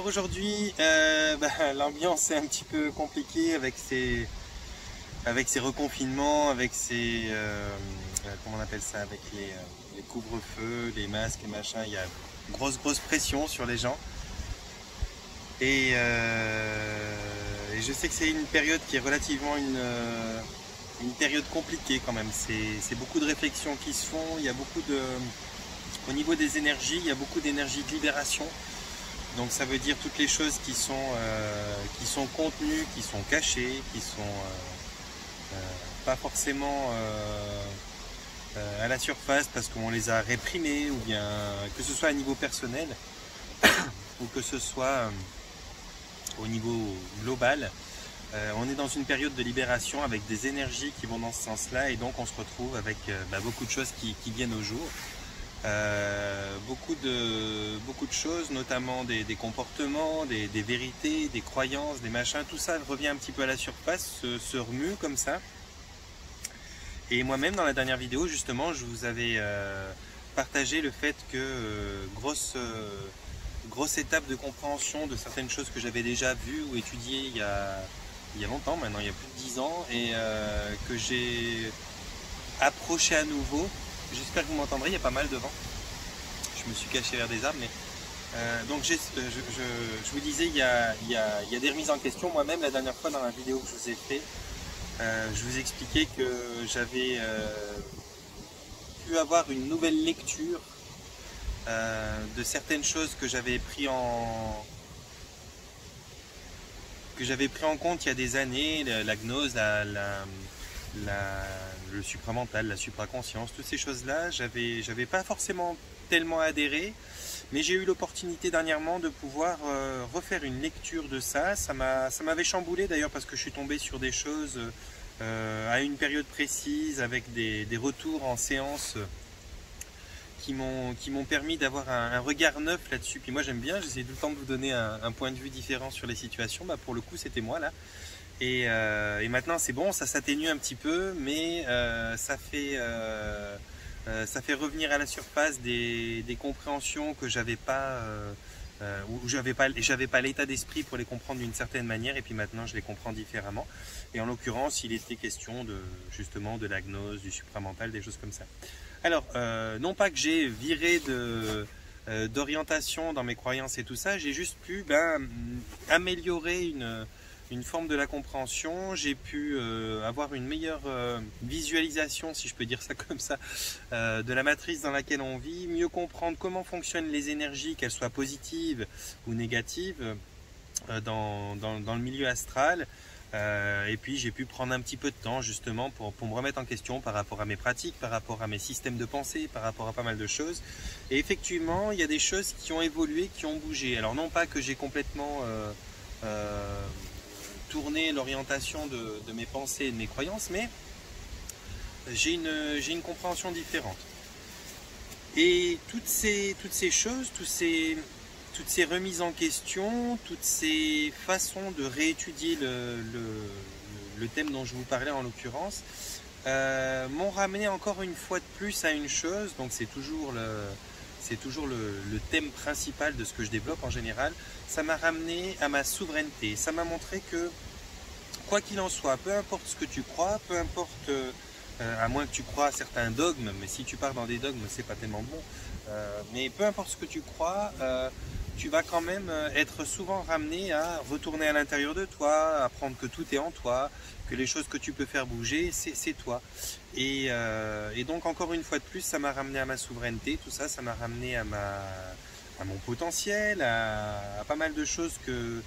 aujourd'hui, l'ambiance est un petit peu compliquée avec ces reconfinements, avec ces comment on appelle ça, avec les couvre-feux, les masques et machin. Il y a une grosse pression sur les gens. Et je sais que c'est une période qui est relativement une période compliquée quand même. C'est beaucoup de réflexions qui se font. Il y a beaucoup de, au niveau des énergies, il y a beaucoup d'énergie de libération. Donc ça veut dire toutes les choses qui sont contenues, qui sont cachées, qui sont pas forcément à la surface parce qu'on les a réprimées, ou bien que ce soit à niveau personnel ou que ce soit au niveau global. On est dans une période de libération avec des énergies qui vont dans ce sens-là, et donc on se retrouve avec beaucoup de choses qui viennent au jour. Beaucoup de choses, notamment des comportements, des vérités, des croyances, des machins, tout ça revient un petit peu à la surface, se remue comme ça. Et moi-même dans la dernière vidéo justement je vous avais partagé le fait que grosse étape de compréhension de certaines choses que j'avais déjà vues ou étudiées il y a longtemps maintenant, il y a plus de 10 ans, et que j'ai approché à nouveau. J'espère que vous m'entendrez, il y a pas mal de vent. Je me suis caché vers des arbres, mais donc je vous disais, il y a des remises en question. Moi-même, la dernière fois dans la vidéo que je vous ai fait, je vous expliquais que j'avais pu avoir une nouvelle lecture de certaines choses que j'avais pris en compte il y a des années, la gnose, le supramental, la supraconscience, toutes ces choses-là, j'avais pas forcément tellement adhéré, mais j'ai eu l'opportunité dernièrement de pouvoir refaire une lecture de ça. Ça m'avait chamboulé d'ailleurs, parce que je suis tombé sur des choses à une période précise, avec des retours en séance qui m'ont permis d'avoir un regard neuf là-dessus. Puis moi j'aime bien, j'essaie tout le temps de vous donner un point de vue différent sur les situations. Pour le coup c'était moi là. Et maintenant c'est bon, ça s'atténue un petit peu, mais ça fait revenir à la surface des compréhensions que j'avais pas, où j'avais pas l'état d'esprit pour les comprendre d'une certaine manière, et puis maintenant je les comprends différemment. Et en l'occurrence il était question justement de la gnose, du supramental, des choses comme ça. Alors non pas que j'ai viré d'orientation dans mes croyances et tout ça, j'ai juste pu améliorer une forme de la compréhension. J'ai pu avoir une meilleure visualisation, si je peux dire ça comme ça, de la matrice dans laquelle on vit, mieux comprendre comment fonctionnent les énergies, qu'elles soient positives ou négatives, dans le milieu astral. Et puis j'ai pu prendre un petit peu de temps justement pour me remettre en question par rapport à mes pratiques, par rapport à mes systèmes de pensée, par rapport à pas mal de choses. Et effectivement, il y a des choses qui ont évolué, qui ont bougé. Alors non pas que j'ai complètement tourné l'orientation de mes pensées et de mes croyances, mais j'ai une compréhension différente. Et toutes ces choses, toutes ces remises en question, toutes ces façons de réétudier le thème dont je vous parlais en l'occurrence, m'ont ramené encore une fois de plus à une chose. Donc c'est toujours le thème principal de ce que je développe en général. Ça m'a ramené à ma souveraineté. Ça m'a montré que quoi qu'il en soit, peu importe ce que tu crois, peu importe, à moins que tu crois à certains dogmes, mais si tu pars dans des dogmes c'est pas tellement bon, mais peu importe ce que tu crois, tu vas quand même être souvent ramené à retourner à l'intérieur de toi, à apprendre que tout est en toi, que les choses que tu peux faire bouger, c'est toi. Et donc encore une fois de plus, ça m'a ramené à ma souveraineté, tout ça, ça m'a ramené à mon potentiel, à pas mal de choses que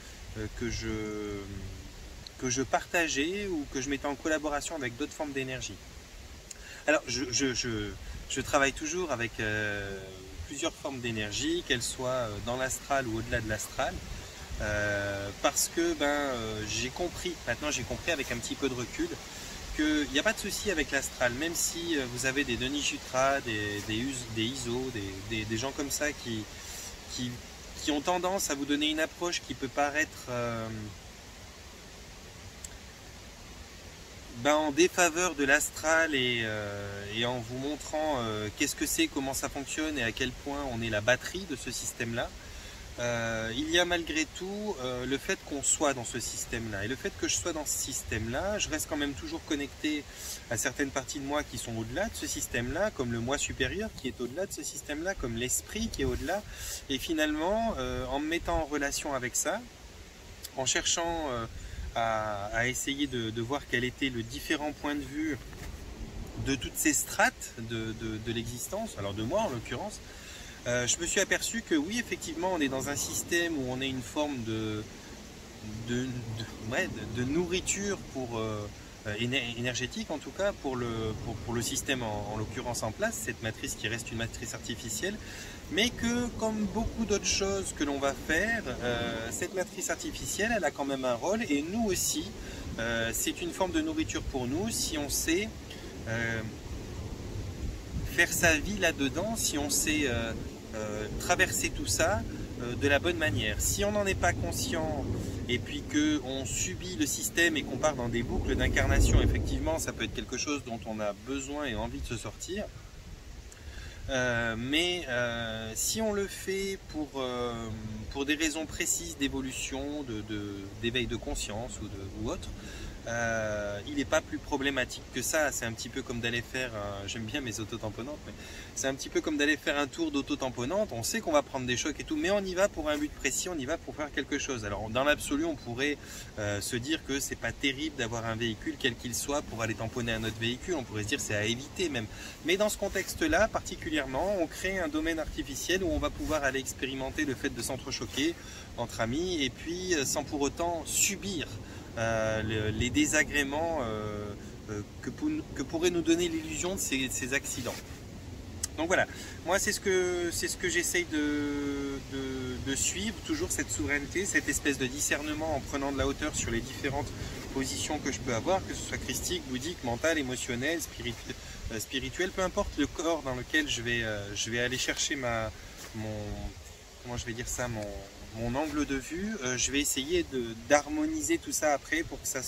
je partageais ou que je mettais en collaboration avec d'autres formes d'énergie. Alors je travaille toujours avec plusieurs formes d'énergie, qu'elles soient dans l'astral ou au-delà de l'astral, parce que j'ai compris avec un petit peu de recul qu'il n'y a pas de souci avec l'astral, même si vous avez des Denis Jutras, des ISO, des gens comme ça qui ont tendance à vous donner une approche qui peut paraître en défaveur de l'astral, et en vous montrant qu'est-ce que c'est, comment ça fonctionne et à quel point on est la batterie de ce système-là. il y a malgré tout le fait qu'on soit dans ce système-là. Et le fait que je sois dans ce système-là, je reste quand même toujours connecté à certaines parties de moi qui sont au-delà de ce système-là, comme le moi supérieur qui est au-delà de ce système-là, comme l'esprit qui est au-delà. Et finalement, en me mettant en relation avec ça, en cherchant à essayer de voir quel était le différent point de vue de toutes ces strates de l'existence, alors de moi en l'occurrence, je me suis aperçu que oui, effectivement, on est dans un système où on est une forme de nourriture pour, énergétique en tout cas, pour le système en l'occurrence en place, cette matrice qui reste une matrice artificielle, mais que comme beaucoup d'autres choses que l'on va faire, cette matrice artificielle, elle a quand même un rôle, et nous aussi, c'est une forme de nourriture pour nous si on sait faire sa vie là-dedans, si on sait traverser tout ça de la bonne manière. Si on n'en est pas conscient et puis qu'on subit le système et qu'on part dans des boucles d'incarnation, effectivement, ça peut être quelque chose dont on a besoin et envie de se sortir. Mais si on le fait pour des raisons précises d'évolution, d'éveil de conscience ou autre, il n'est pas plus problématique que ça. C'est un petit peu comme d'aller faire, j'aime bien mes autotamponantes, mais c'est un petit peu comme d'aller faire un tour d'autotamponnante. On sait qu'on va prendre des chocs et tout, mais on y va pour un but précis, on y va pour faire quelque chose. Alors dans l'absolu, on pourrait se dire que c'est pas terrible d'avoir un véhicule quel qu'il soit pour aller tamponner un autre véhicule. On pourrait se dire c'est à éviter même. Mais dans ce contexte-là, particulièrement, on crée un domaine artificiel où on va pouvoir aller expérimenter le fait de s'entrechoquer entre amis et puis sans pour autant subir les désagréments que pourrait nous donner l'illusion de ces accidents. Donc voilà, moi c'est ce que j'essaye de suivre, toujours cette souveraineté, cette espèce de discernement en prenant de la hauteur sur les différentes positions que je peux avoir, que ce soit christique, bouddhique, mentale, émotionnelle, spirituelle, peu importe le corps dans lequel je vais aller chercher mon angle de vue, je vais essayer d'harmoniser tout ça après pour que ça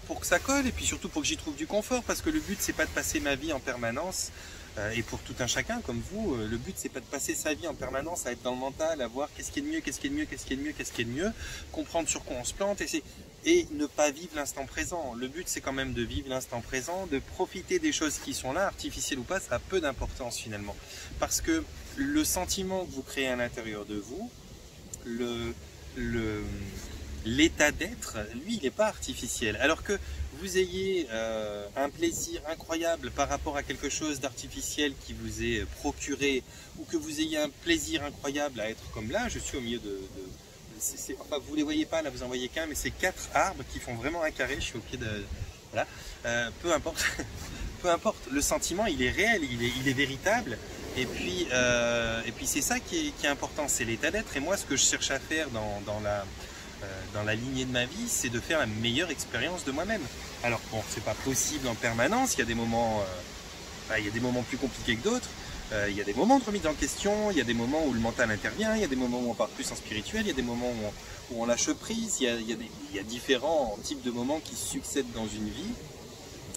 pour que ça colle, et puis surtout pour que j'y trouve du confort, parce que le but c'est pas de passer ma vie en permanence, et pour tout un chacun comme vous, le but c'est pas de passer sa vie en permanence à être dans le mental, à voir qu'est-ce qui est de mieux, qu'est-ce qui est de mieux, qu'est-ce qui est de mieux, qu'est-ce qui est de mieux, comprendre sur quoi on se plante, et ne pas vivre l'instant présent. Le but c'est quand même de vivre l'instant présent, de profiter des choses qui sont là, artificielles ou pas, ça a peu d'importance finalement, parce que le sentiment que vous créez à l'intérieur de vous, l'état d'être, lui, il n'est pas artificiel. Alors que vous ayez un plaisir incroyable par rapport à quelque chose d'artificiel qui vous est procuré, ou que vous ayez un plaisir incroyable à être comme là, je suis au milieu enfin, vous ne les voyez pas, là vous en voyez qu'un, mais c'est 4 arbres qui font vraiment un carré, je suis au pied de... Voilà, peu importe, peu importe, le sentiment, il est réel, il est véritable. Et puis c'est ça qui est important, c'est l'état d'être. Et moi, ce que je cherche à faire dans la lignée de ma vie, c'est de faire la meilleure expérience de moi-même. Alors bon, c'est pas possible en permanence, il y a des moments plus compliqués que d'autres, il y a des moments de remise en question, il y a des moments où le mental intervient, il y a des moments où on part plus en spirituel, il y a des moments où on lâche prise, il y a différents types de moments qui succèdent dans une vie.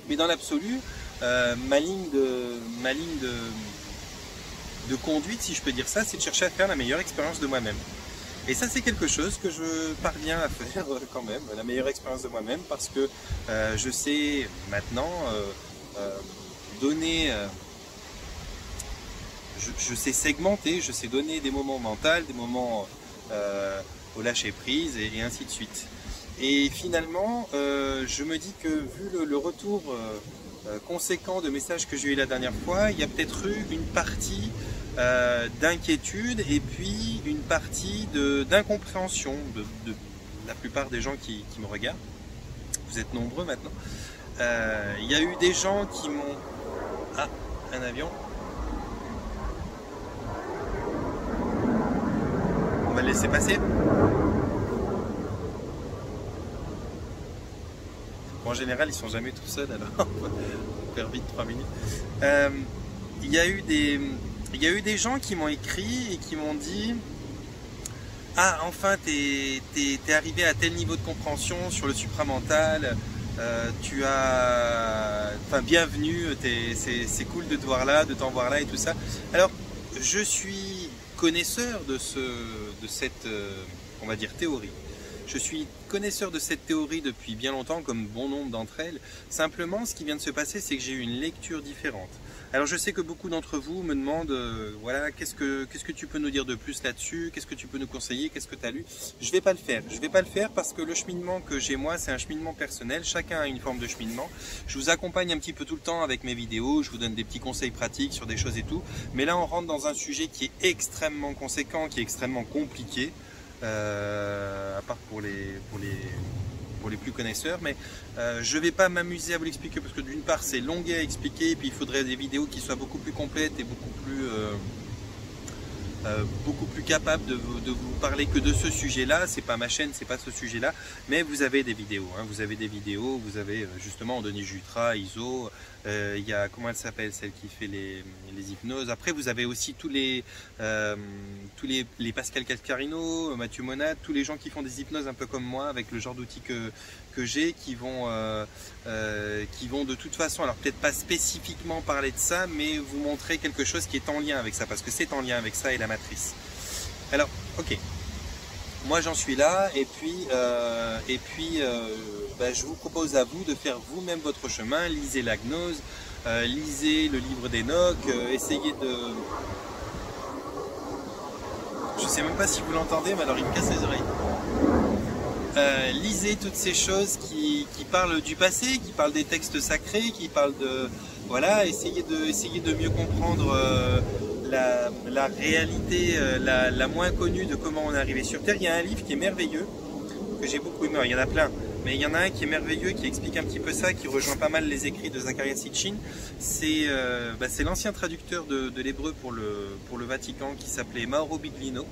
Mais dans l'absolu, ma ligne de conduite, si je peux dire ça, c'est de chercher à faire la meilleure expérience de moi-même. Et ça, c'est quelque chose que je parviens à faire quand même, la meilleure expérience de moi-même, parce que je sais maintenant donner, je sais segmenter, je sais donner des moments mentaux, des moments au lâcher prise et ainsi de suite. Et finalement, je me dis que vu le retour conséquent de messages que j'ai eu la dernière fois, il y a peut-être eu une partie d'inquiétude et puis une partie d'incompréhension de la plupart des gens qui me regardent. Vous êtes nombreux maintenant. Il y a eu des gens qui m'ont... Ah, un avion. On va le laisser passer. Bon, en général, ils sont jamais tout seuls, alors on perd vite 3 minutes. Il y a eu des gens qui m'ont écrit et qui m'ont dit « Ah, enfin, t'es arrivé à tel niveau de compréhension sur le supramental, enfin, bienvenue, c'est cool de te voir là, de t'en voir là et tout ça. » Alors, je suis connaisseur de cette, on va dire, théorie. Je suis connaisseur de cette théorie depuis bien longtemps, comme bon nombre d'entre elles. Simplement, ce qui vient de se passer, c'est que j'ai eu une lecture différente. Alors je sais que beaucoup d'entre vous me demandent, voilà, qu'est-ce que tu peux nous dire de plus là-dessus? Qu'est-ce que tu peux nous conseiller? Qu'est-ce que tu as lu? Je ne vais pas le faire. Je ne vais pas le faire parce que le cheminement que j'ai moi, c'est un cheminement personnel. Chacun a une forme de cheminement. Je vous accompagne un petit peu tout le temps avec mes vidéos. Je vous donne des petits conseils pratiques sur des choses et tout. Mais là, on rentre dans un sujet qui est extrêmement conséquent, qui est extrêmement compliqué. À part pour les plus connaisseurs, mais je ne vais pas m'amuser à vous l'expliquer parce que d'une part c'est long à expliquer et puis il faudrait des vidéos qui soient beaucoup plus complètes et beaucoup plus capables de vous parler que de ce sujet-là. C'est pas ma chaîne, c'est pas ce sujet-là, mais vous avez des vidéos, hein, vous avez des vidéos, vous avez justement Denis Jutra, Iso, il y a, comment elle s'appelle, celle qui fait les hypnoses. Après vous avez aussi tous les Pascal Cascarino, Mathieu Monat, tous les gens qui font des hypnoses un peu comme moi, avec le genre d'outils que j'ai, qui vont de toute façon, alors peut-être pas spécifiquement parler de ça, mais vous montrer quelque chose qui est en lien avec ça, parce que c'est en lien avec ça et la matrice. Alors, ok, moi j'en suis là, et puis je vous propose à vous de faire vous-même votre chemin. Lisez la gnose, lisez le livre d'Enoch, essayez de... Je sais même pas si vous l'entendez, mais alors il me casse les oreilles. Lisez toutes ces choses qui parlent du passé, qui parlent des textes sacrés, qui parlent de... Voilà, essayez de mieux comprendre la réalité la moins connue de comment on est arrivé sur Terre. Il y a un livre qui est merveilleux, que j'ai beaucoup aimé, il y en a plein, mais il y en a un qui est merveilleux, qui explique un petit peu ça, qui rejoint pas mal les écrits de Zecharia Sitchin. C'est l'ancien traducteur de l'hébreu pour le Vatican, qui s'appelait Mauro Biglino,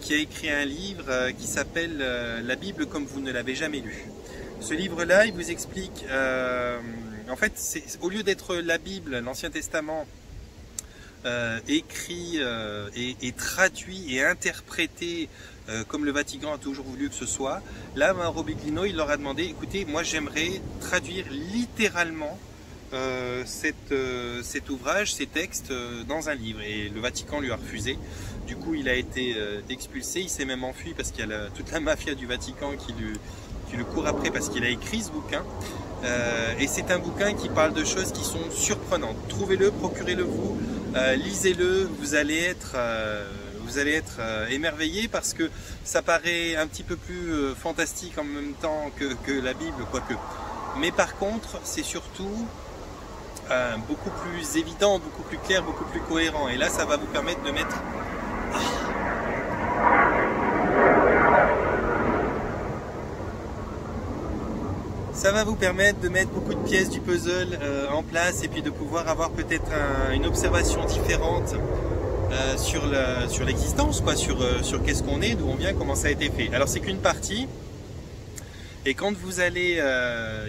qui a écrit un livre qui s'appelle La Bible comme vous ne l'avez jamais lu. Ce livre-là, il vous explique, en fait, au lieu d'être la Bible, l'Ancien Testament, écrit et traduit et interprété comme le Vatican a toujours voulu que ce soit, là, Mauro Biglino, il leur a demandé, écoutez, moi j'aimerais traduire littéralement cet ouvrage, ces textes dans un livre, et le Vatican lui a refusé. Du coup il a été expulsé, il s'est même enfui parce qu'il y a toute la mafia du Vatican qui le court après parce qu'il a écrit ce bouquin, et c'est un bouquin qui parle de choses qui sont surprenantes. Trouvez-le, procurez-le vous, lisez-le, vous allez être émerveillé parce que ça paraît un petit peu plus fantastique en même temps que la Bible, quoique. Mais par contre, c'est surtout beaucoup plus évident, beaucoup plus clair, beaucoup plus cohérent. Et là, ça va vous permettre de mettre... Ça va vous permettre de mettre beaucoup de pièces du puzzle en place et puis de pouvoir avoir peut-être une observation différente sur l'existence, quoi, sur qu'est-ce qu'on est, d'où on vient, comment ça a été fait. Alors c'est qu'une partie, et quand vous allez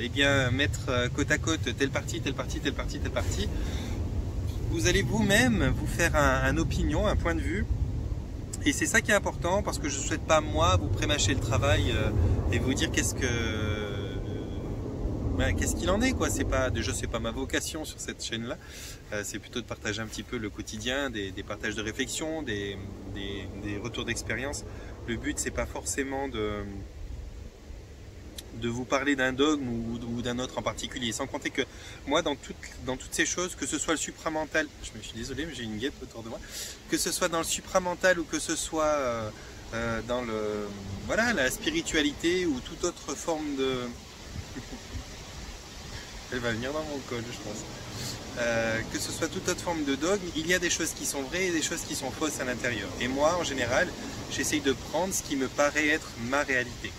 eh bien, mettre côte à côte telle partie, telle partie, telle partie, telle partie, vous allez vous-même vous faire un opinion, un point de vue, et c'est ça qui est important, parce que je ne souhaite pas moi vous prémâcher le travail et vous dire qu'est-ce qu'il en est, quoi. C'est pas ma vocation sur cette chaîne là, c'est plutôt de partager un petit peu le quotidien, des partages de réflexion, des retours d'expérience. Le but c'est pas forcément de vous parler d'un dogme ou d'un autre en particulier, sans compter que moi dans toutes ces choses, que ce soit le supramental, je me suis désolé mais j'ai une guêpe autour de moi, que ce soit dans le supramental ou que ce soit dans la spiritualité ou toute autre forme de... Elle va venir dans mon col, je pense. Que ce soit toute autre forme de dogme, il y a des choses qui sont vraies et des choses qui sont fausses à l'intérieur. Et moi, en général, j'essaye de prendre ce qui me paraît être ma réalité,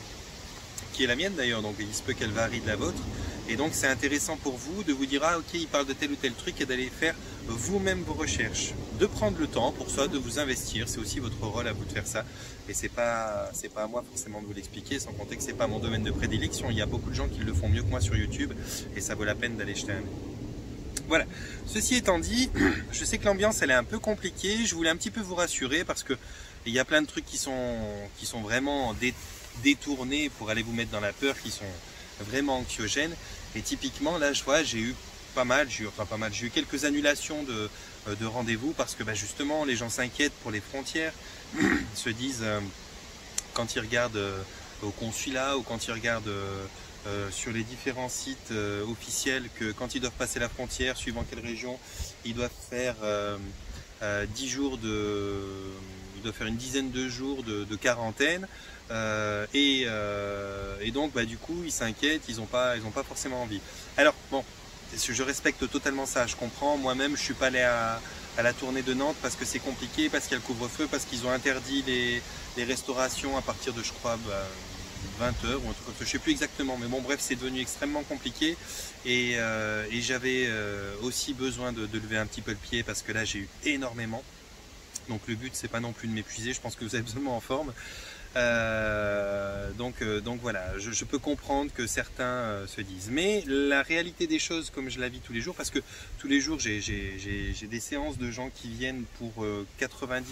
qui est la mienne d'ailleurs, donc il se peut qu'elle varie de la vôtre. Et donc c'est intéressant pour vous de vous dire, ah ok, il parle de tel ou tel truc, et d'aller faire vous-même vos recherches. De prendre le temps pour ça, de vous investir, c'est aussi votre rôle à vous de faire ça. Et c'est pas à moi forcément de vous l'expliquer, sans compter que c'est pas mon domaine de prédilection. Il y a beaucoup de gens qui le font mieux que moi sur YouTube, et ça vaut la peine d'aller jeter un œil. Voilà, ceci étant dit, je sais que l'ambiance elle est un peu compliquée, je voulais un petit peu vous rassurer parce que il y a plein de trucs qui sont vraiment détournés pour aller vous mettre dans la peur, qui sont vraiment anxiogènes. Et typiquement là je vois, j'ai eu pas mal, j'ai eu quelques annulations de rendez-vous parce que justement les gens s'inquiètent pour les frontières, se disent quand ils regardent au consulat ou quand ils regardent sur les différents sites officiels que quand ils doivent passer la frontière, suivant quelle région, ils doivent faire 10 jours ils doivent faire une dizaine de jours de quarantaine. Et donc du coup ils s'inquiètent, ils n'ont pas forcément envie. Alors bon, je respecte totalement ça, je comprends. Moi-même je suis pas allé à la tournée de Nantes parce que c'est compliqué, parce qu'il y a le couvre-feu, parce qu'ils ont interdit les restaurations à partir de, je crois, 20 h ou un truc comme ça, je sais plus exactement, mais bon bref, c'est devenu extrêmement compliqué et j'avais aussi besoin de lever un petit peu le pied parce que là j'ai eu énormément. Donc le but c'est pas non plus de m'épuiser, je pense que vous êtes besoin en forme. Donc voilà, je peux comprendre que certains se disent, mais la réalité des choses comme je la vis tous les jours, parce que tous les jours j'ai des séances de gens qui viennent pour 90%,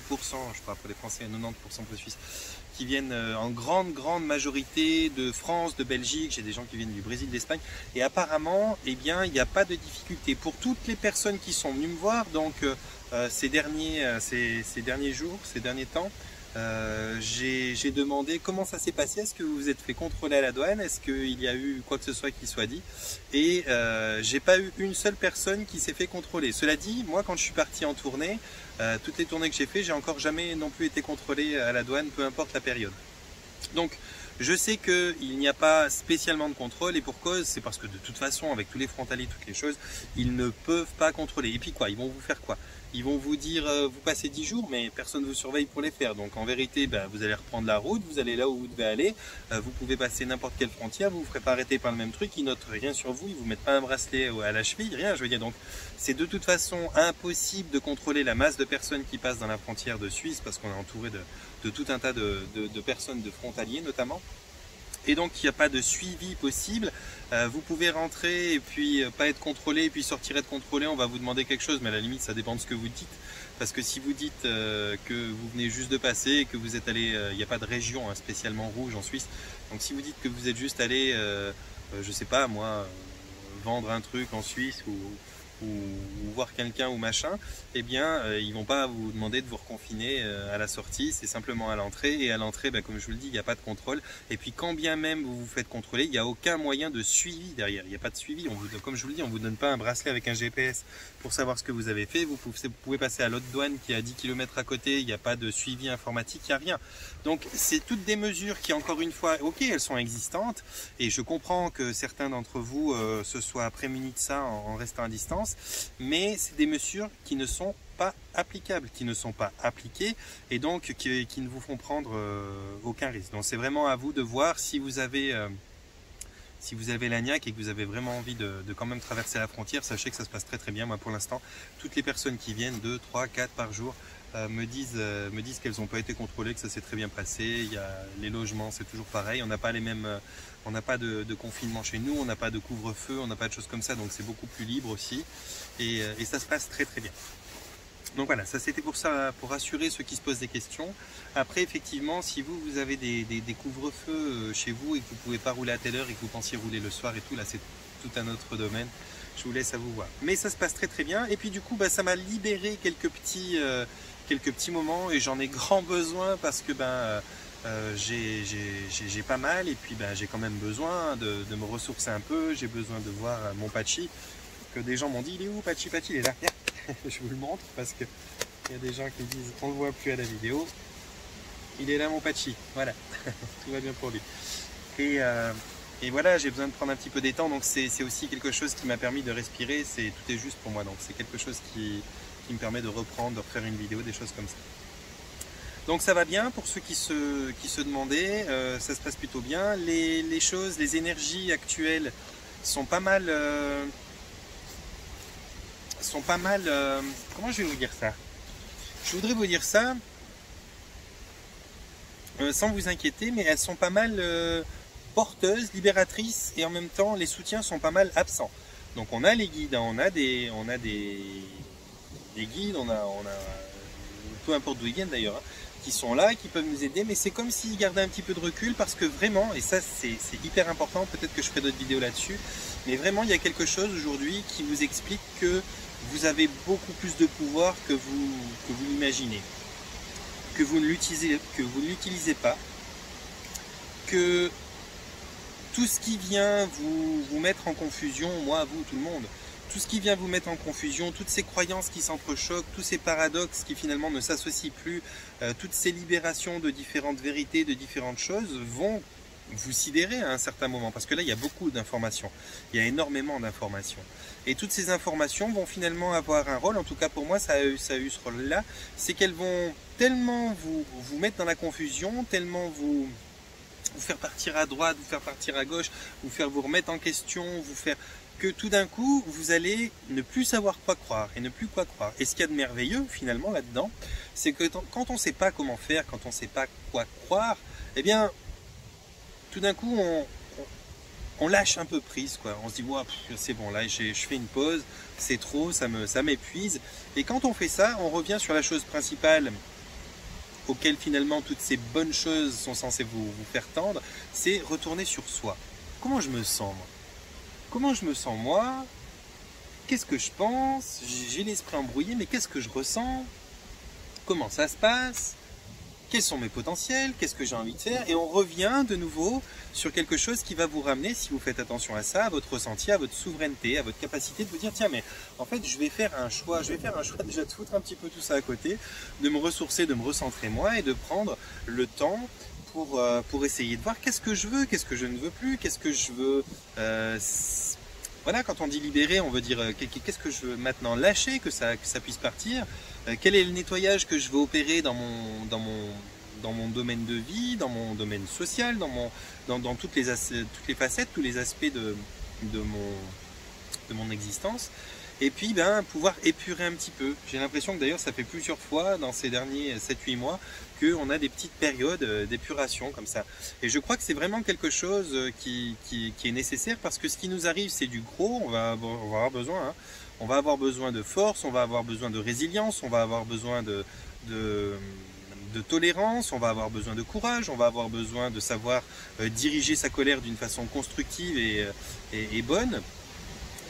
je parle pour les Français, 90% pour les Suisses, qui viennent en grande majorité de France, de Belgique, j'ai des gens qui viennent du Brésil, d'Espagne, et apparemment, eh bien, il n'y a pas de difficulté pour toutes les personnes qui sont venues me voir. Donc ces derniers jours, ces derniers temps, j'ai demandé comment ça s'est passé, est-ce que vous vous êtes fait contrôler à la douane, est-ce qu'il y a eu quoi que ce soit qui soit dit, et j'ai pas eu une seule personne qui s'est fait contrôler. Cela dit, moi quand je suis parti en tournée, toutes les tournées que j'ai fait, j'ai encore jamais non plus été contrôlé à la douane, peu importe la période. Donc je sais qu'il n'y a pas spécialement de contrôle, et pour cause, c'est parce que de toute façon, avec tous les frontaliers, toutes les choses, ils ne peuvent pas contrôler. Et puis quoi, ils vont vous faire quoi? Ils vont vous dire, vous passez 10 jours, mais personne ne vous surveille pour les faire. Donc en vérité, vous allez reprendre la route, vous allez là où vous devez aller, vous pouvez passer n'importe quelle frontière, vous ne vous ferez pas arrêter par le même truc, ils notent rien sur vous, ils ne vous mettent pas un bracelet à la cheville, rien, je veux dire. Donc c'est de toute façon impossible de contrôler la masse de personnes qui passent dans la frontière de Suisse, parce qu'on est entouré de tout un tas de personnes, de frontaliers notamment. Et donc il n'y a pas de suivi possible. Vous pouvez rentrer et puis pas être contrôlé, et puis sortir être contrôlé, on va vous demander quelque chose, mais à la limite ça dépend de ce que vous dites. Parce que si vous dites que vous venez juste de passer, que vous êtes allé, il n'y a pas de région spécialement rouge en Suisse, donc si vous dites que vous êtes juste allé, je sais pas moi, vendre un truc en Suisse ou voir quelqu'un ou machin, eh bien ils vont pas vous demander de vous reconfiner à la sortie, c'est simplement à l'entrée. Et à l'entrée, comme je vous le dis, il n'y a pas de contrôle. Et puis quand bien même vous vous faites contrôler, il n'y a aucun moyen de suivi derrière, il n'y a pas de suivi. Comme je vous le dis, on ne vous donne pas un bracelet avec un GPS pour savoir ce que vous avez fait. Vous pouvez passer à l'autre douane qui est à 10 km à côté, il n'y a pas de suivi informatique, il n'y a rien. Donc c'est toutes des mesures qui, encore une fois, ok, elles sont existantes, et je comprends que certains d'entre vous se soient prémunis de ça en restant à distance, mais c'est des mesures qui ne sont pas applicables, qui ne sont pas appliquées, et donc qui ne vous font prendre aucun risque. Donc c'est vraiment à vous de voir si vous avez la niaque et que vous avez vraiment envie de quand même traverser la frontière. Sachez que ça se passe très bien. Moi pour l'instant, toutes les personnes qui viennent 2, 3, 4 par jour me disent qu'elles n'ont pas été contrôlées, que ça s'est très bien passé. Il y a les logements, c'est toujours pareil, on n'a pas les mêmes, on n'a pas de confinement chez nous, on n'a pas de couvre-feu, on n'a pas de choses comme ça, donc c'est beaucoup plus libre aussi, et ça se passe très bien. Donc voilà, ça c'était pour ça, pour rassurer ceux qui se posent des questions. Après effectivement, si vous avez des couvre-feux chez vous et que vous ne pouvez pas rouler à telle heure et que vous pensiez rouler le soir et tout, là c'est tout un autre domaine, je vous laisse à vous voir. Mais ça se passe très bien, et puis du coup ça m'a libéré quelques petits moments, et j'en ai grand besoin parce que j'ai pas mal, et puis j'ai quand même besoin de me ressourcer un peu. J'ai besoin de voir mon Pachi, que des gens m'ont dit, il est où Pachi? Il est là. Je vous le montre parce que il y a des gens qui disent on le voit plus à la vidéo. Il est là mon Pachi, voilà. Tout va bien pour lui. Et voilà, j'ai besoin de prendre un petit peu des temps, donc c'est aussi quelque chose qui m'a permis de respirer. Tout est juste pour moi, donc c'est quelque chose qui me permet de reprendre, de refaire une vidéo, des choses comme ça. Donc ça va bien pour ceux qui se demandaient, ça se passe plutôt bien. Les choses, les énergies actuelles sont pas mal... comment je vais vous dire ça? Je voudrais vous dire ça sans vous inquiéter, mais elles sont pas mal porteuses, libératrices, et en même temps les soutiens sont pas mal absents. Donc on a les guides, on a des guides, on a peu importe d'où ils viennent d'ailleurs, qui sont là, qui peuvent nous aider, mais c'est comme s'ils gardaient un petit peu de recul parce que vraiment, et ça c'est hyper important, peut-être que je ferai d'autres vidéos là-dessus, mais vraiment il y a quelque chose aujourd'hui qui vous explique que vous avez beaucoup plus de pouvoir que vous l'imaginez, que vous ne l'utilisez pas, que tout ce qui vient vous mettre en confusion, moi, vous, tout le monde, tout ce qui vient vous mettre en confusion, toutes ces croyances qui s'entrechoquent, tous ces paradoxes qui finalement ne s'associent plus, toutes ces libérations de différentes vérités, de différentes choses vont vous sidérer à un certain moment. Parce que là, il y a beaucoup d'informations, il y a énormément d'informations. Et toutes ces informations vont finalement avoir un rôle, en tout cas pour moi, ça a eu ce rôle-là, c'est qu'elles vont tellement vous mettre dans la confusion, tellement vous faire partir à droite, vous faire partir à gauche, vous faire vous remettre en question, vous faire que tout d'un coup, vous allez ne plus savoir quoi croire et ne plus quoi croire. Et ce qu'il y a de merveilleux finalement là-dedans, c'est que quand on ne sait pas comment faire, quand on ne sait pas quoi croire, eh bien, tout d'un coup, on lâche un peu prise, quoi. On se dit, wow, c'est bon, là, je fais une pause, c'est trop, ça m'épuise. Et quand on fait ça, on revient sur la chose principale auquel finalement toutes ces bonnes choses sont censées vous faire tendre, c'est retourner sur soi. Comment je me sens, moi? Comment je me sens, moi? Qu'est-ce que je pense? J'ai l'esprit embrouillé, mais qu'est-ce que je ressens? Comment ça se passe? Quels sont mes potentiels? Qu'est-ce que j'ai envie de faire? Et on revient de nouveau sur quelque chose qui va vous ramener, si vous faites attention à ça, à votre ressenti, à votre souveraineté, à votre capacité de vous dire, tiens, mais en fait, je vais faire un choix déjà de foutre un petit peu tout ça à côté, de me ressourcer, de me recentrer moi et de prendre le temps pour essayer de voir qu'est-ce que je veux, qu'est-ce que je ne veux plus, qu'est-ce que je veux... voilà, quand on dit libérer, on veut dire qu'est-ce que je veux maintenant lâcher, que ça puisse partir, quel est le nettoyage que je veux opérer dans mon domaine de vie, dans mon domaine social, dans toutes les facettes, tous les aspects de mon existence. Et puis pouvoir épurer un petit peu. J'ai l'impression que d'ailleurs ça fait plusieurs fois dans ces derniers 7-8 mois qu'on a des petites périodes d'épuration comme ça. Et je crois que c'est vraiment quelque chose qui est nécessaire parce que ce qui nous arrive c'est du gros, on va avoir besoin. Hein. On va avoir besoin de force, on va avoir besoin de résilience, on va avoir besoin de tolérance, on va avoir besoin de courage, on va avoir besoin de savoir diriger sa colère d'une façon constructive et bonne.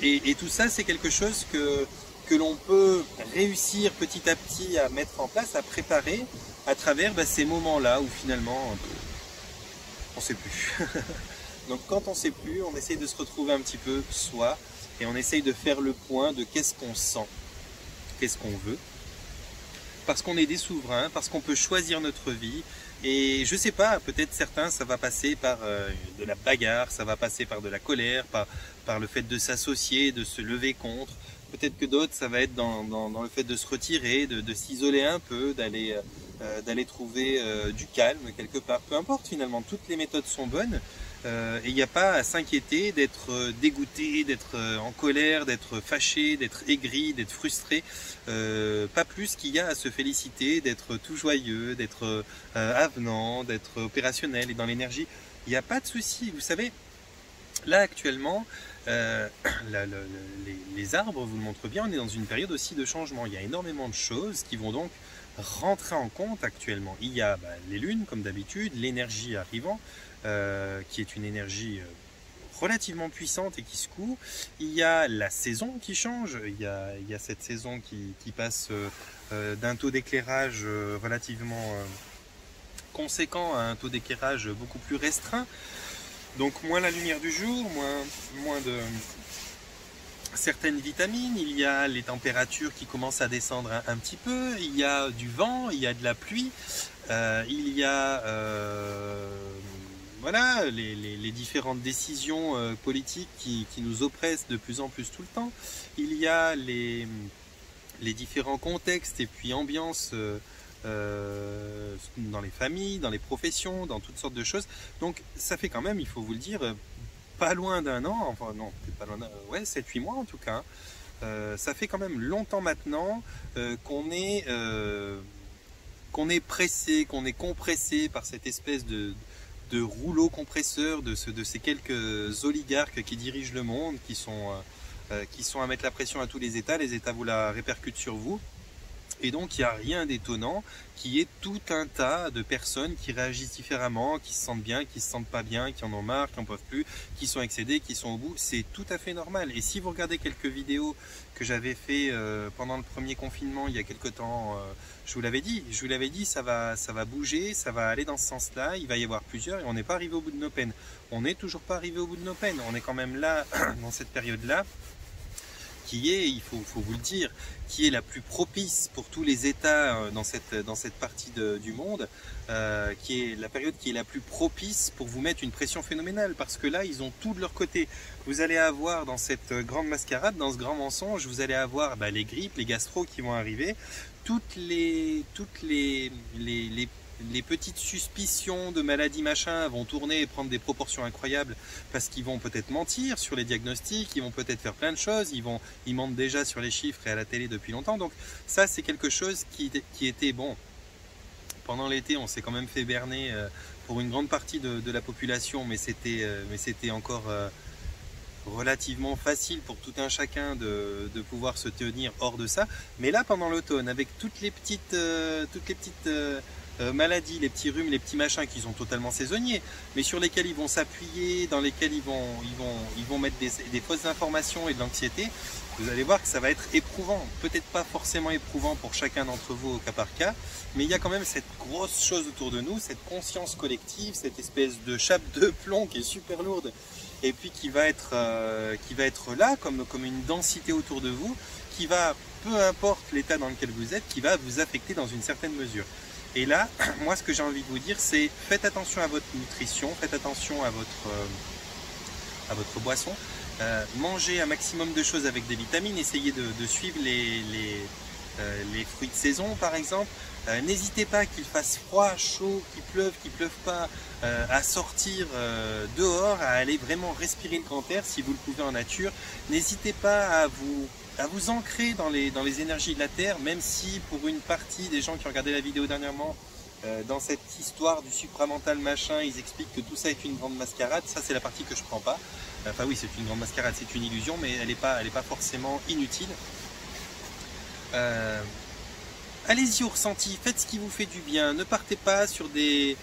Et tout ça, c'est quelque chose que l'on peut réussir petit à petit à mettre en place, à préparer à travers ces moments-là où finalement, on ne sait plus. Donc quand on ne sait plus, on essaye de se retrouver un petit peu soi et on essaye de faire le point de qu'est-ce qu'on sent, qu'est-ce qu'on veut. Parce qu'on est des souverains, parce qu'on peut choisir notre vie. Et je sais pas, peut-être certains, ça va passer par de la bagarre, ça va passer par de la colère, par le fait de s'associer, de se lever contre. Peut-être que d'autres, ça va être dans le fait de se retirer, de s'isoler un peu, d'aller trouver du calme quelque part. Peu importe, finalement, toutes les méthodes sont bonnes. Et il n'y a pas à s'inquiéter d'être dégoûté, d'être en colère, d'être fâché, d'être aigri, d'être frustré. Pas plus qu'il y a à se féliciter, d'être tout joyeux, d'être avenant, d'être opérationnel et dans l'énergie. Il n'y a pas de souci. Vous savez, là actuellement, les arbres vous le montrent bien, on est dans une période aussi de changement. Il y a énormément de choses qui vont donc rentrer en compte actuellement. Il y a les lunes, comme d'habitude, l'énergie arrivant, qui est une énergie relativement puissante et qui secoue. Il y a la saison qui change, il y a cette saison qui passe d'un taux d'éclairage relativement conséquent à un taux d'éclairage beaucoup plus restreint. Donc moins la lumière du jour, moins de certaines vitamines, il y a les températures qui commencent à descendre un petit peu, il y a du vent, il y a de la pluie, il y a voilà, les différentes décisions politiques qui nous oppressent de plus en plus tout le temps. Il y a les différents contextes et puis ambiances dans les familles, dans les professions, dans toutes sortes de choses. Donc ça fait quand même, il faut vous le dire, pas loin d'un an, enfin non, peut-être pas loin d'un, ouais, 7-8 mois en tout cas. Ça fait quand même longtemps maintenant qu'on est pressé, qu'on est compressé par cette espèce de rouleau compresseur de ces quelques oligarques qui dirigent le monde, qui sont à mettre la pression à tous les États vous la répercutent sur vous. Et donc il n'y a rien d'étonnant qu'il y ait tout un tas de personnes qui réagissent différemment, qui se sentent bien, qui se sentent pas bien, qui en ont marre, qui n'en peuvent plus, qui sont excédés, qui sont au bout. C'est tout à fait normal. Et si vous regardez quelques vidéos que j'avais fait pendant le premier confinement il y a quelques temps, je vous l'avais dit, ça va bouger, ça va aller dans ce sens-là, il va y avoir plusieurs et on n'est pas arrivé au bout de nos peines. On n'est toujours pas arrivé au bout de nos peines. On est quand même là, dans cette période-là, qui est, il faut vous le dire, qui est la plus propice pour tous les États dans cette partie du monde, qui est la période qui est la plus propice pour vous mettre une pression phénoménale, parce que là, ils ont tout de leur côté. Vous allez avoir dans cette grande mascarade, dans ce grand mensonge, vous allez avoir les grippes, les gastro qui vont arriver, toutes les petites suspicions de maladies machin vont tourner et prendre des proportions incroyables parce qu'ils vont peut-être mentir sur les diagnostics, ils vont peut-être faire plein de choses, ils mentent déjà sur les chiffres et à la télé depuis longtemps. Donc ça, c'est quelque chose qui était bon. Pendant l'été, on s'est quand même fait berner pour une grande partie de la population, mais c'était encore relativement facile pour tout un chacun de pouvoir se tenir hors de ça. Mais là, pendant l'automne, avec toutes les petites maladies, les petits rhumes, les petits machins qui sont totalement saisonniers, mais sur lesquels ils vont s'appuyer, dans lesquels ils vont mettre des fausses informations et de l'anxiété, vous allez voir que ça va être éprouvant. Peut-être pas forcément éprouvant pour chacun d'entre vous au cas par cas, mais il y a quand même cette grosse chose autour de nous, cette conscience collective, cette espèce de chape de plomb qui est super lourde, et puis qui va être là comme une densité autour de vous, qui va, peu importe l'état dans lequel vous êtes, qui va vous affecter dans une certaine mesure. Et là, moi, ce que j'ai envie de vous dire, c'est faites attention à votre nutrition, faites attention à votre boisson, mangez un maximum de choses avec des vitamines, essayez de suivre les fruits de saison, par exemple. N'hésitez pas qu'il fasse froid, chaud, qu'il pleuve pas, à sortir dehors, à aller vraiment respirer le grand air si vous le pouvez en nature. N'hésitez pas à vous ancrer dans les énergies de la Terre, même si pour une partie des gens qui ont regardé la vidéo dernièrement, dans cette histoire du supramental machin, ils expliquent que tout ça est une grande mascarade. Ça, c'est la partie que je prends pas. Enfin oui, c'est une grande mascarade, c'est une illusion, mais elle n'est pas forcément inutile. Allez-y au ressenti, faites ce qui vous fait du bien. Ne partez pas sur des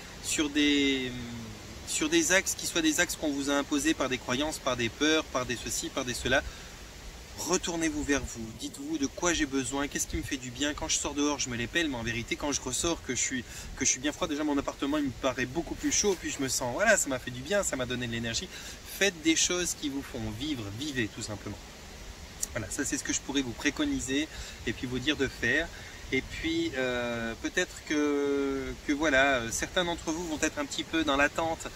axes qui soient des axes qu'on vous a imposés par des croyances, par des peurs, par des ceci, par des cela. Retournez-vous vers vous, dites-vous de quoi j'ai besoin, qu'est-ce qui me fait du bien. Quand je sors dehors, je me les pèle, mais en vérité, quand je ressors, que je suis bien froid, déjà mon appartement il me paraît beaucoup plus chaud, puis je me sens, voilà, ça m'a fait du bien, ça m'a donné de l'énergie. Faites des choses qui vous font vivre, vivez tout simplement. Voilà, ça c'est ce que je pourrais vous préconiser et puis vous dire de faire. Et puis peut-être que voilà, certains d'entre vous vont être un petit peu dans l'attente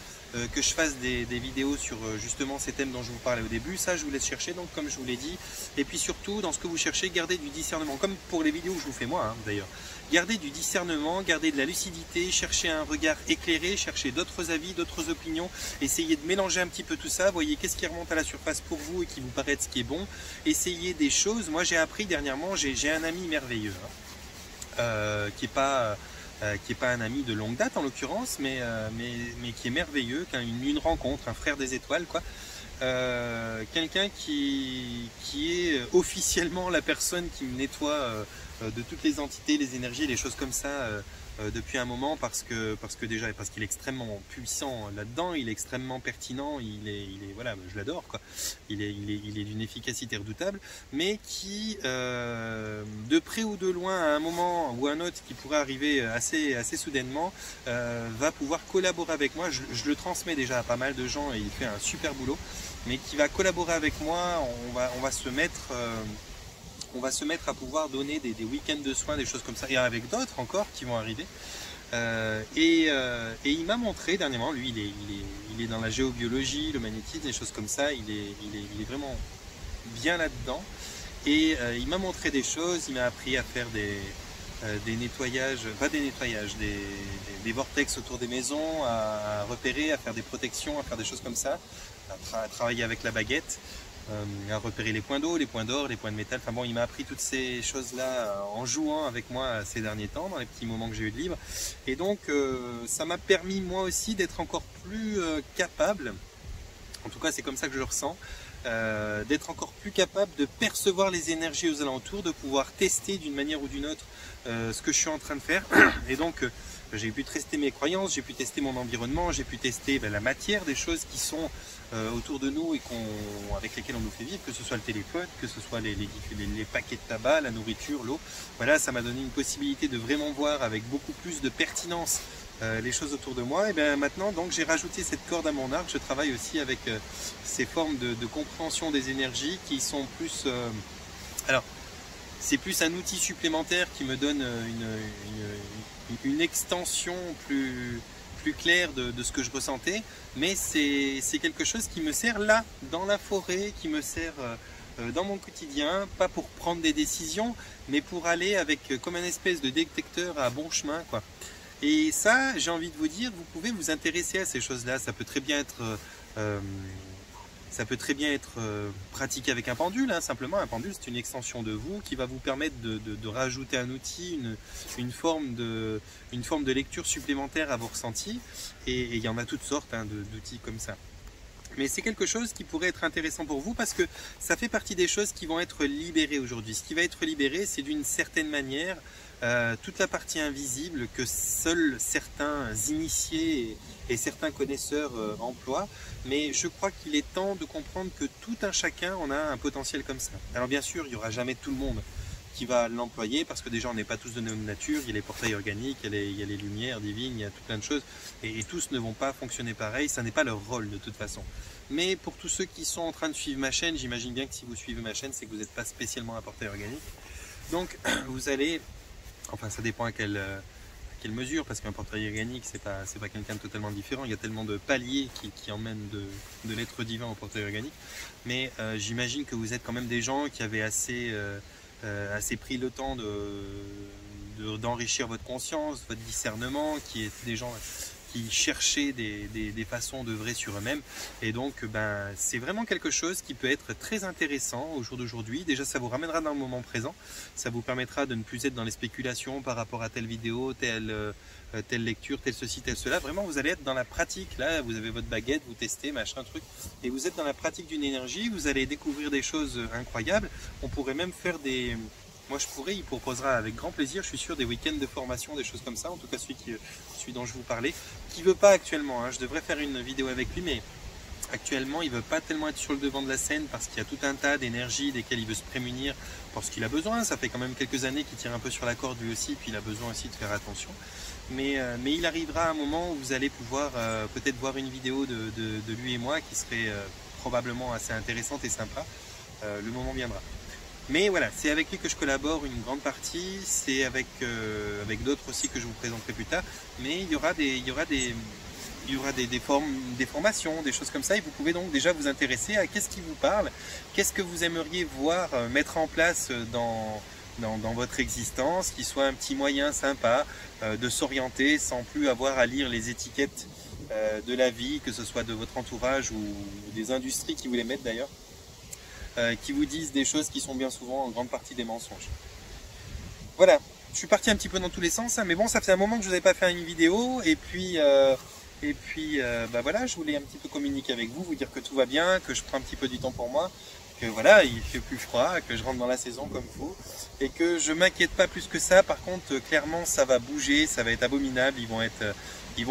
que je fasse des vidéos sur justement ces thèmes dont je vous parlais au début. Ça, je vous laisse chercher, donc comme je vous l'ai dit. Et puis surtout, dans ce que vous cherchez, gardez du discernement, comme pour les vidéos que je vous fais moi, hein, d'ailleurs. Gardez du discernement, gardez de la lucidité, cherchez un regard éclairé, cherchez d'autres avis, d'autres opinions, essayez de mélanger un petit peu tout ça, voyez qu'est-ce qui remonte à la surface pour vous et qui vous paraît ce qui est bon. Essayez des choses. Moi, j'ai appris dernièrement, j'ai un ami merveilleux, hein, qui est pas un ami de longue date en l'occurrence, mais qui est merveilleux, qui a une rencontre, un frère des étoiles, quoi. Quelqu'un qui est officiellement la personne qui me nettoie de toutes les entités, les énergies, les choses comme ça depuis un moment, parce qu'il est extrêmement puissant là-dedans, il est extrêmement pertinent, il est voilà, je l'adore quoi. Il est d'une efficacité redoutable, mais qui de près ou de loin, à un moment ou à un autre qui pourrait arriver assez soudainement, va pouvoir collaborer avec moi. Je le transmets déjà à pas mal de gens et il fait un super boulot, mais qui va collaborer avec moi. On va se mettre à pouvoir donner des week-ends de soins, des choses comme ça, et avec d'autres encore qui vont arriver. Et il m'a montré dernièrement, lui il est dans la géobiologie, le magnétisme, des choses comme ça, il est vraiment bien là-dedans. Et il m'a montré des choses, il m'a appris à faire des nettoyages, pas des nettoyages, des vortex autour des maisons, à repérer, à faire des protections, à faire des choses comme ça, à travailler avec la baguette. À repérer les points d'eau, les points d'or, les points de métal. Enfin bon, il m'a appris toutes ces choses-là en jouant avec moi ces derniers temps, dans les petits moments que j'ai eu de libre. Et donc, ça m'a permis moi aussi d'être encore plus capable, en tout cas c'est comme ça que je le ressens, d'être encore plus capable de percevoir les énergies aux alentours, de pouvoir tester d'une manière ou d'une autre ce que je suis en train de faire. Et donc j'ai pu tester mes croyances, j'ai pu tester mon environnement, j'ai pu tester la matière des choses qui sont autour de nous et avec lesquelles on nous fait vivre, que ce soit le téléphone, que ce soit les paquets de tabac, la nourriture, l'eau. Voilà, ça m'a donné une possibilité de vraiment voir avec beaucoup plus de pertinence les choses autour de moi. Et bien maintenant, donc, j'ai rajouté cette corde à mon arc. Je travaille aussi avec ces formes de compréhension des énergies qui sont plus... alors, c'est plus un outil supplémentaire qui me donne une extension plus claire de ce que je ressentais, mais c'est quelque chose qui me sert là, dans la forêt, qui me sert dans mon quotidien, pas pour prendre des décisions, mais pour aller avec comme un espèce de détecteur à bon chemin, quoi. Et ça, j'ai envie de vous dire, vous pouvez vous intéresser à ces choses-là. Ça peut très bien être pratiqué avec un pendule, hein. Simplement, un pendule, c'est une extension de vous qui va vous permettre de rajouter un outil, une forme de lecture supplémentaire à vos ressentis. Et il y en a toutes sortes, hein, d'outils comme ça. Mais c'est quelque chose qui pourrait être intéressant pour vous parce que ça fait partie des choses qui vont être libérées aujourd'hui. Ce qui va être libéré, c'est d'une certaine manière toute la partie invisible que seuls certains initiés et certains connaisseurs emploient. Mais je crois qu'il est temps de comprendre que tout un chacun en a un potentiel comme ça. Alors bien sûr, il n'y aura jamais tout le monde qui va l'employer parce que déjà on n'est pas tous donnés aux nature, il y a les portails organiques, il y a les lumières divines, il y a tout plein de choses et tous ne vont pas fonctionner pareil, ça n'est pas leur rôle de toute façon. Mais pour tous ceux qui sont en train de suivre ma chaîne, j'imagine bien que si vous suivez ma chaîne, c'est que vous n'êtes pas spécialement un portail organique. Donc vous allez, enfin ça dépend à quelle mesure, parce qu'un portail organique c'est pas quelqu'un de totalement différent, il y a tellement de paliers qui emmènent de l'être divin au portail organique, mais j'imagine que vous êtes quand même des gens qui avaient assez pris le temps d'enrichir votre conscience, votre discernement, qui étaient des gens qui cherchaient des façons d'œuvrer sur eux-mêmes. Et donc, c'est vraiment quelque chose qui peut être très intéressant au jour d'aujourd'hui. Déjà, ça vous ramènera dans le moment présent. Ça vous permettra de ne plus être dans les spéculations par rapport à telle vidéo, telle lecture, tel ceci, tel cela. Vraiment, vous allez être dans la pratique. Là, vous avez votre baguette, vous testez, machin, truc. Et vous êtes dans la pratique d'une énergie. Vous allez découvrir des choses incroyables. On pourrait même faire des... Moi, il proposera avec grand plaisir, je suis sûr, des week-ends de formation, des choses comme ça. En tout cas, celui dont je vous parlais, qui ne veut pas actuellement. Hein, je devrais faire une vidéo avec lui, mais actuellement, il ne veut pas tellement être sur le devant de la scène parce qu'il y a tout un tas d'énergies desquelles il veut se prémunir parce qu'il a besoin. Ça fait quand même quelques années qu'il tire un peu sur la corde lui aussi, puis il a besoin aussi de faire attention. Mais il arrivera un moment où vous allez pouvoir peut-être voir une vidéo de lui et moi qui serait probablement assez intéressante et sympa. Le moment viendra. Mais voilà, c'est avec lui que je collabore une grande partie, c'est avec d'autres aussi que je vous présenterai plus tard, mais il y aura des formations, des choses comme ça, et vous pouvez donc déjà vous intéresser à qu'est-ce qui vous parle, qu'est-ce que vous aimeriez voir mettre en place dans votre existence, qui soit un petit moyen sympa de s'orienter sans plus avoir à lire les étiquettes de la vie, que ce soit de votre entourage ou des industries qui vous les mettent d'ailleurs. Qui vous disent des choses qui sont bien souvent en grande partie des mensonges. Voilà, je suis parti un petit peu dans tous les sens, hein, mais bon, ça fait un moment que je vous avais pas fait une vidéo, et puis voilà, je voulais un petit peu communiquer avec vous, vous dire que tout va bien, que je prends un petit peu du temps pour moi, que voilà, il fait plus froid, que je rentre dans la saison comme il faut, et que je m'inquiète pas plus que ça. Par contre, clairement, ça va bouger, ça va être abominable, ils vont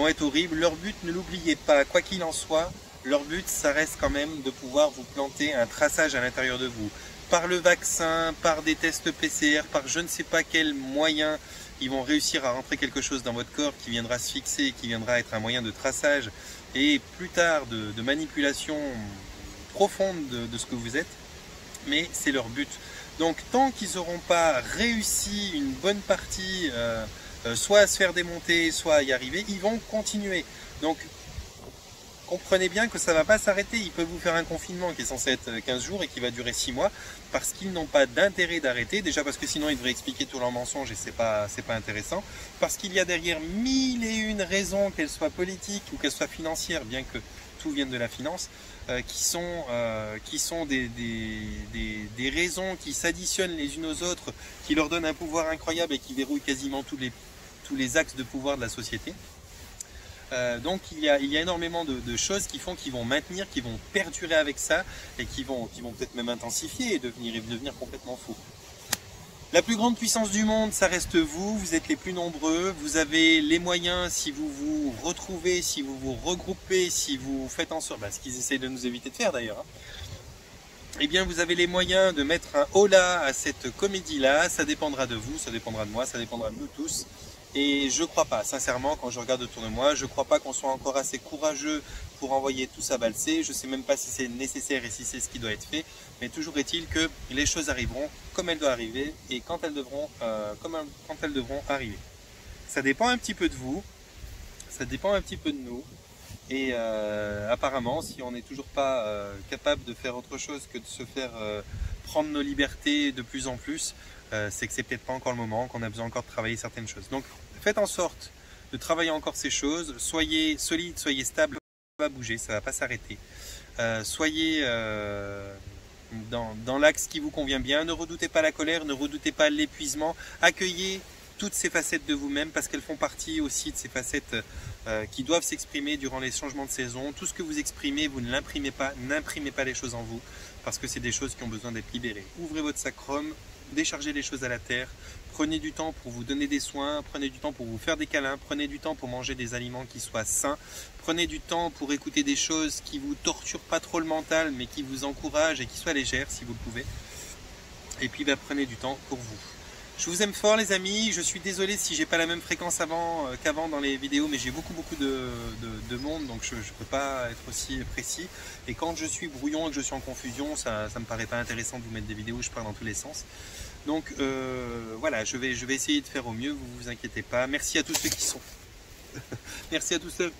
être horribles. Leur but, ne l'oubliez pas, quoi qu'il en soit, leur but, ça reste quand même de pouvoir vous planter un traçage à l'intérieur de vous. Par le vaccin, par des tests PCR, par je ne sais pas quel moyen, ils vont réussir à rentrer quelque chose dans votre corps qui viendra se fixer, qui viendra être un moyen de traçage et plus tard de manipulation profonde de ce que vous êtes. Mais c'est leur but. Donc tant qu'ils n'auront pas réussi une bonne partie, soit à se faire démonter, soit à y arriver, ils vont continuer. Donc comprenez bien que ça ne va pas s'arrêter. Ils peuvent vous faire un confinement qui est censé être 15 jours et qui va durer 6 mois parce qu'ils n'ont pas d'intérêt d'arrêter. Déjà parce que sinon ils devraient expliquer tous leurs mensonges et c'est pas intéressant. Parce qu'il y a derrière 1001 raisons, qu'elles soient politiques ou qu'elles soient financières, bien que tout vienne de la finance, qui sont des raisons qui s'additionnent les unes aux autres, qui leur donnent un pouvoir incroyable et qui verrouillent quasiment tous les axes de pouvoir de la société. Donc il y a énormément de choses qui vont maintenir, qui vont perdurer avec ça et qui vont peut-être même intensifier et devenir complètement fous. La plus grande puissance du monde, ça reste vous, vous êtes les plus nombreux, vous avez les moyens, si vous vous retrouvez, si vous vous regroupez, si vous faites en sorte, ce qu'ils essayent de nous éviter de faire d'ailleurs, hein, eh bien vous avez les moyens de mettre un holà à cette comédie-là, ça dépendra de vous, ça dépendra de moi, ça dépendra de nous tous. Et je crois pas, sincèrement, quand je regarde autour de moi, je crois pas qu'on soit encore assez courageux pour envoyer tout ça valser. Je sais même pas si c'est nécessaire et si c'est ce qui doit être fait. Mais toujours est-il que les choses arriveront comme elles doivent arriver et quand elles devront arriver. Ça dépend un petit peu de vous, ça dépend un petit peu de nous. Et apparemment, si on n'est toujours pas capable de faire autre chose que de se faire prendre nos libertés de plus en plus, c'est que c'est peut-être pas encore le moment, qu'on a besoin encore de travailler certaines choses. Donc faites en sorte de travailler encore ces choses, soyez solide, soyez stable, ça va bouger, ça va pas s'arrêter. Soyez dans l'axe qui vous convient bien, ne redoutez pas la colère, ne redoutez pas l'épuisement, accueillez toutes ces facettes de vous-même parce qu'elles font partie aussi de ces facettes qui doivent s'exprimer durant les changements de saison. Tout ce que vous exprimez, vous ne l'imprimez pas, n'imprimez pas les choses en vous parce que c'est des choses qui ont besoin d'être libérées. Ouvrez votre sacrum, déchargez les choses à la terre, prenez du temps pour vous donner des soins, prenez du temps pour vous faire des câlins, prenez du temps pour manger des aliments qui soient sains, prenez du temps pour écouter des choses qui vous torturent pas trop le mental mais qui vous encouragent et qui soient légères si vous le pouvez. Et puis prenez du temps pour vous. Je vous aime fort les amis, je suis désolé si j'ai pas la même fréquence qu'avant dans les vidéos, mais j'ai beaucoup de monde, donc je ne peux pas être aussi précis. Et quand je suis brouillon et que je suis en confusion, ça me paraît pas intéressant de vous mettre des vidéos où je pars dans tous les sens. Donc voilà, je vais essayer de faire au mieux, vous inquiétez pas. Merci à tous ceux qui sont... Merci à tous ceux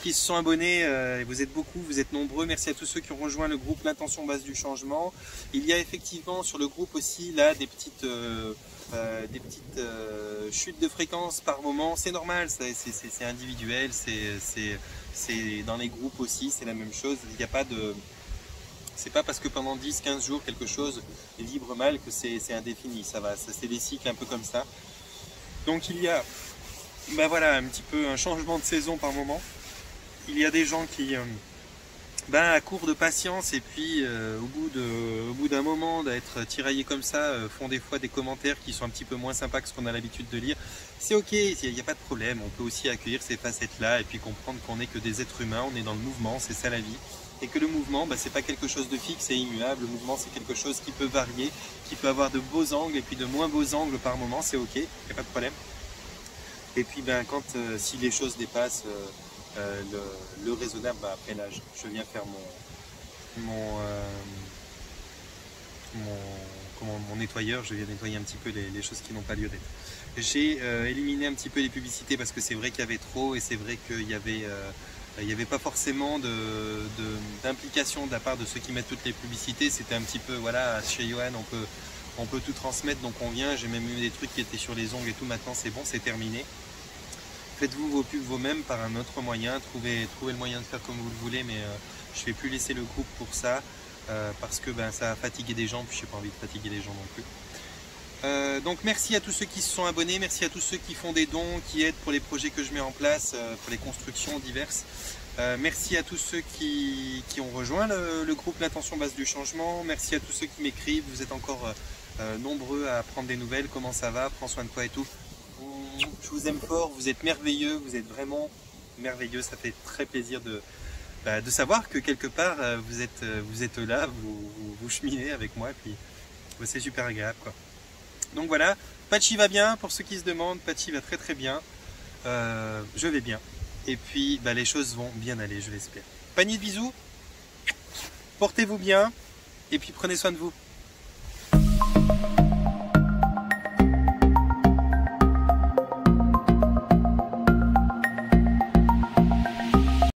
qui se sont abonnés, vous êtes beaucoup, vous êtes nombreux. Merci à tous ceux qui ont rejoint le groupe L'Intention Base du Changement. Il y a effectivement sur le groupe aussi là des petites chutes de fréquence par moment. C'est normal, c'est individuel, c'est dans les groupes aussi, c'est la même chose. Il n'y a pas de... C'est pas parce que pendant 10-15 jours quelque chose vibre mal que c'est indéfini. Ça c'est des cycles un peu comme ça. Donc il y a voilà, un petit peu un changement de saison par moment. Il y a des gens qui, à court de patience et puis au bout d'un moment d'être tiraillés comme ça, font des fois des commentaires qui sont un petit peu moins sympas que ce qu'on a l'habitude de lire. C'est ok, il n'y a pas de problème, on peut aussi accueillir ces facettes-là et puis comprendre qu'on n'est que des êtres humains, on est dans le mouvement, c'est ça la vie. Et que le mouvement, c'est pas quelque chose de fixe et immuable, le mouvement c'est quelque chose qui peut varier, qui peut avoir de beaux angles et puis de moins beaux angles par moment, c'est ok, il n'y a pas de problème. Et puis si les choses dépassent le raisonnable, après là je viens faire mon nettoyeur, je viens nettoyer un petit peu les choses qui n'ont pas lieu d'être. J'ai éliminé un petit peu les publicités parce que c'est vrai qu'il y avait trop et c'est vrai qu'il y avait pas forcément d'implication de la part de ceux qui mettent toutes les publicités. C'était un petit peu, voilà, chez Johan on peut tout transmettre, donc on vient. J'ai même eu des trucs qui étaient sur les ongles et tout, maintenant c'est bon, c'est terminé. Faites-vous vos pubs vous-même par un autre moyen, trouvez le moyen de faire comme vous le voulez, mais je ne vais plus laisser le groupe pour ça, parce que ça a fatigué des gens, puis je n'ai pas envie de fatiguer les gens non plus. Donc merci à tous ceux qui se sont abonnés, merci à tous ceux qui font des dons, qui aident pour les projets que je mets en place, pour les constructions diverses. Merci à tous ceux qui ont rejoint le groupe L'Intention Base du Changement, merci à tous ceux qui m'écrivent, vous êtes encore nombreux à prendre des nouvelles, comment ça va, prends soin de toi et tout. Je vous aime fort, vous êtes merveilleux, vous êtes vraiment merveilleux, ça fait très plaisir de savoir que quelque part vous êtes là, vous cheminez avec moi, et puis c'est super agréable quoi. Donc voilà, Patchy va bien, pour ceux qui se demandent, Patchy va très très bien, je vais bien, et puis les choses vont bien aller, je l'espère. Panier de bisous, portez-vous bien, et puis prenez soin de vous.